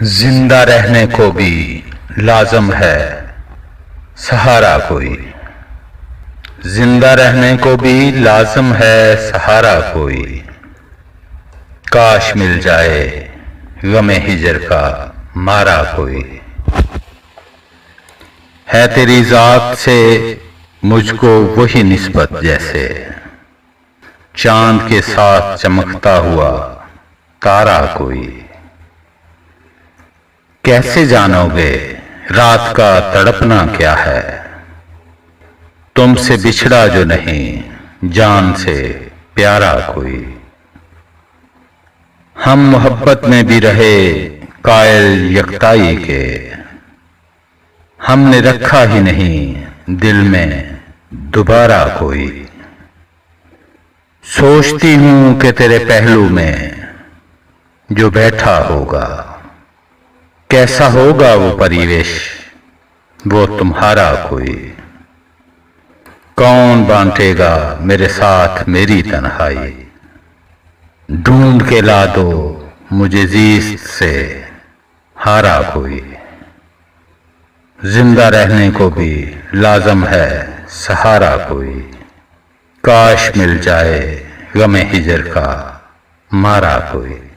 जिंदा रहने को भी लाजम है सहारा कोई। जिंदा रहने को भी लाजम है सहारा कोई। काश मिल जाए गमे हिजर का मारा कोई। है तेरी जात से मुझको वही निस्बत जैसे चांद के साथ चमकता हुआ तारा कोई। कैसे जानोगे रात का तड़पना क्या है, तुमसे बिछड़ा जो नहीं जान से प्यारा कोई। हम मोहब्बत में भी रहे कायल यकताई के, हमने रखा ही नहीं दिल में दोबारा कोई। सोचती हूं कि तेरे पहलू में जो बैठा होगा, कैसा होगा वो परिवेश वो तुम्हारा कोई। कौन बांटेगा मेरे साथ मेरी तन्हाई, ढूंढ के ला दो मुझे जीस्त से हारा कोई। जिंदा रहने को भी लाजम है सहारा कोई। काश मिल जाए गमे हिजर का मारा कोई।